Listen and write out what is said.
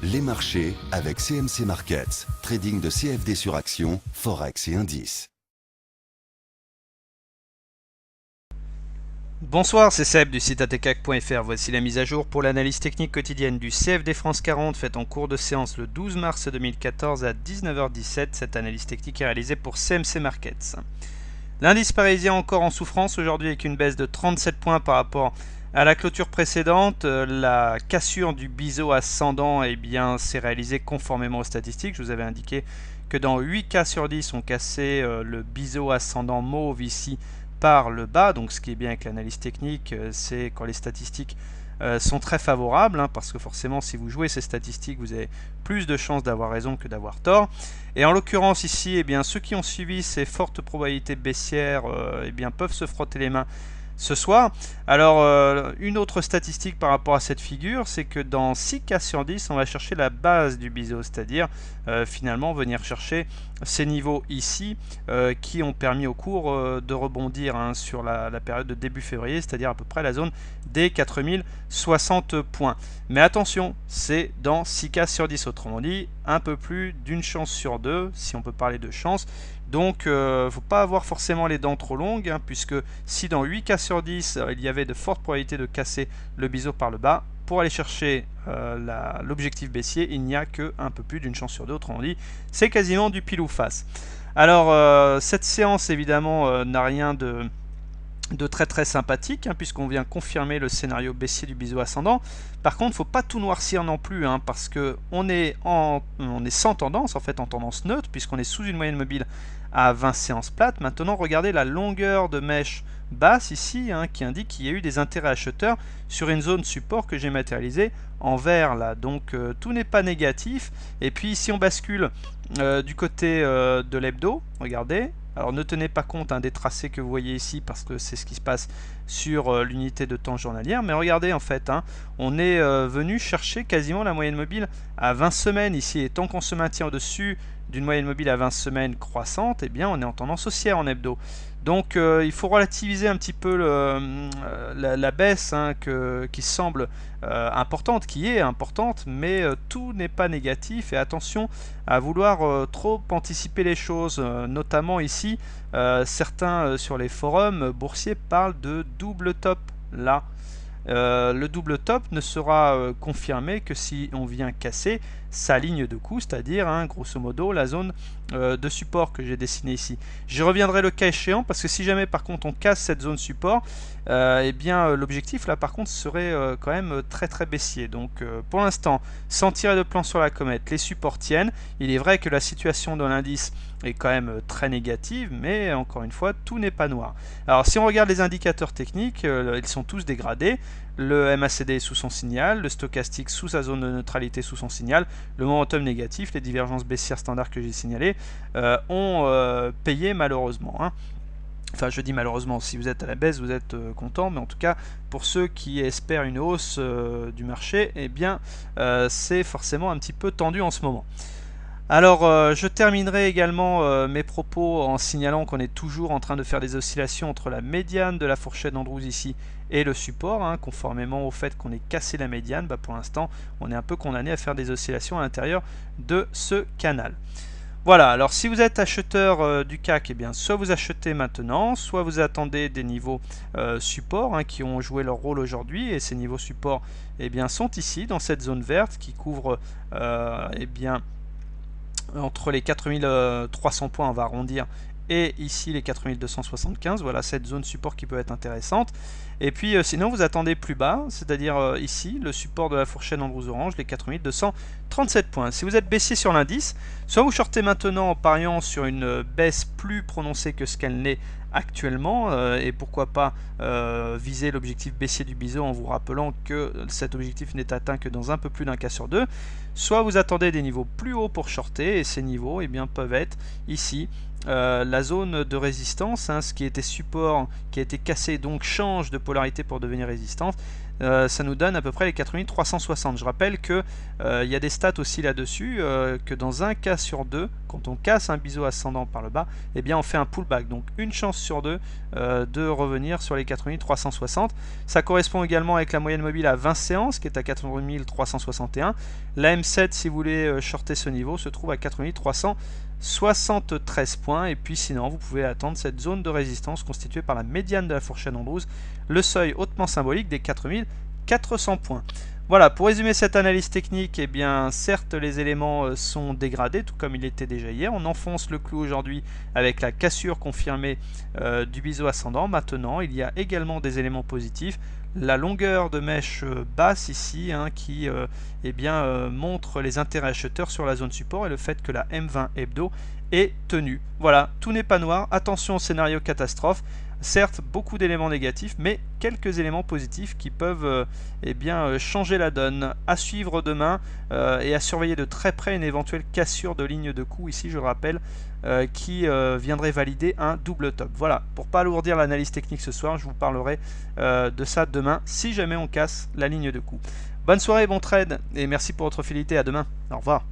Les marchés avec CMC Markets. Trading de CFD sur action, Forex et indices. Bonsoir, c'est Seb du site atcac.fr. Voici la mise à jour pour l'analyse technique quotidienne du CFD France 40 faite en cours de séance le 12 mars 2014 à 19h17. Cette analyse technique est réalisée pour CMC Markets. L'indice parisien encore en souffrance aujourd'hui avec une baisse de 37 points par rapport à la clôture précédente. La cassure du biseau ascendant s'est réalisée conformément aux statistiques. Je vous avais indiqué que dans 8 cas sur 10 on cassé le biseau ascendant mauve ici par le bas. Donc ce qui est bien avec l'analyse technique, c'est quand les statistiques sont très favorables, parce que forcément si vous jouez ces statistiques vous avez plus de chances d'avoir raison que d'avoir tort. Et en l'occurrence ici, ceux qui ont suivi ces fortes probabilités baissières peuvent se frotter les mains ce soir. Alors une autre statistique par rapport à cette figure, c'est que dans 6 cas sur 10 on va chercher la base du biseau, c'est-à-dire finalement venir chercher ces niveaux ici qui ont permis au cours de rebondir sur la période de début février, c'est-à-dire à peu près la zone des 4060 points. Mais attention, c'est dans 6 cas sur 10, autrement dit un peu plus d'une chance sur deux, si on peut parler de chance. Donc il ne faut pas avoir forcément les dents trop longues, puisque si dans 8 cas sur 10 il y avait de fortes probabilités de casser le biseau par le bas, pour aller chercher l'objectif baissier, il n'y a que un peu plus d'une chance sur deux, autrement dit c'est quasiment du pile ou face. Alors cette séance évidemment n'a rien de très sympathique, puisqu'on vient confirmer le scénario baissier du biseau ascendant. Par contre, il ne faut pas tout noircir non plus, parce que on est sans tendance, en fait en tendance neutre, puisqu'on est sous une moyenne mobile à 20 séances plates. Maintenant, regardez la longueur de mèche basse ici, qui indique qu'il y a eu des intérêts acheteurs sur une zone support que j'ai matérialisée en vert là. Donc tout n'est pas négatif. Et puis si on bascule du côté de l'hebdo, regardez. Alors ne tenez pas compte des tracés que vous voyez ici, parce que c'est ce qui se passe sur l'unité de temps journalière. Mais regardez, en fait, on est venu chercher quasiment la moyenne mobile à 20 semaines ici. Et tant qu'on se maintient au-dessus d'une moyenne mobile à 20 semaines croissante, on est en tendance haussière en hebdo. Donc il faut relativiser un petit peu la baisse qui semble importante, qui est importante, mais tout n'est pas négatif. Et attention à vouloir trop anticiper les choses, notamment ici, certains sur les forums boursiers parlent de double top là. Le double top ne sera confirmé que si on vient casser sa ligne de coup, c'est-à-dire grosso modo la zone de support que j'ai dessinée ici. J'y reviendrai le cas échéant, parce que si jamais par contre on casse cette zone support, l'objectif là par contre serait quand même très baissier. Donc pour l'instant, sans tirer de plan sur la comète, les supports tiennent. Il est vrai que la situation dans l'indice est quand même très négative, mais encore une fois, tout n'est pas noir. Alors si on regarde les indicateurs techniques, ils sont tous dégradés. Le MACD est sous son signal, le stochastique sous sa zone de neutralité sous son signal, le momentum négatif, les divergences baissières standards que j'ai signalées ont payé malheureusement. Enfin, je dis malheureusement, si vous êtes à la baisse, vous êtes content, mais en tout cas, pour ceux qui espèrent une hausse du marché, c'est forcément un petit peu tendu en ce moment. Alors, je terminerai également mes propos en signalant qu'on est toujours en train de faire des oscillations entre la médiane de la fourchette d'Andrews ici et le support, conformément au fait qu'on ait cassé la médiane. Pour l'instant, on est un peu condamné à faire des oscillations à l'intérieur de ce canal. Voilà, alors si vous êtes acheteur du CAC, soit vous achetez maintenant, soit vous attendez des niveaux support qui ont joué leur rôle aujourd'hui, et ces niveaux support sont ici, dans cette zone verte qui couvre entre les 4300 points, on va arrondir, et ici les 4275, voilà cette zone support qui peut être intéressante. Et puis sinon vous attendez plus bas, c'est-à-dire ici le support de la fourchette Andrews Orange, les 4237 points. Si vous êtes baissier sur l'indice, soit vous shortez maintenant en pariant sur une baisse plus prononcée que ce qu'elle n'est actuellement, et pourquoi pas viser l'objectif baissier du biseau en vous rappelant que cet objectif n'est atteint que dans un peu plus d'un cas sur deux, soit vous attendez des niveaux plus hauts pour shorter, et ces niveaux peuvent être ici la zone de résistance, ce qui était support, qui a été cassé, donc change de polarité pour devenir résistance, ça nous donne à peu près les 4360. Je rappelle que il y a des stats aussi là-dessus, que dans un cas sur deux, quand on casse un biseau ascendant par le bas, eh bien on fait un pullback. Donc une chance sur deux de revenir sur les 4360. Ça correspond également avec la moyenne mobile à 20 séances qui est à 4361. La M7, si vous voulez shorter ce niveau, se trouve à 4373 points. Et puis sinon, vous pouvez attendre cette zone de résistance constituée par la médiane de la fourchette Andrews, le seuil hautement symbolique des 4400 points. Voilà, pour résumer cette analyse technique, eh bien, certes, les éléments sont dégradés, tout comme il était déjà hier. On enfonce le clou aujourd'hui avec la cassure confirmée du biseau ascendant. Maintenant, il y a également des éléments positifs. La longueur de mèche basse ici, qui eh bien, montre les intérêts acheteurs sur la zone support et le fait que la M20 hebdo est tenue. Voilà, tout n'est pas noir. Attention au scénario catastrophe. Certes, beaucoup d'éléments négatifs, mais quelques éléments positifs qui peuvent eh bien, changer la donne. À suivre demain et à surveiller de très près une éventuelle cassure de ligne de coup, ici je le rappelle, qui viendrait valider un double top. Voilà, pour pas alourdir l'analyse technique ce soir, je vous parlerai de ça demain, si jamais on casse la ligne de coup. Bonne soirée, bon trade, et merci pour votre fidélité, à demain, au revoir.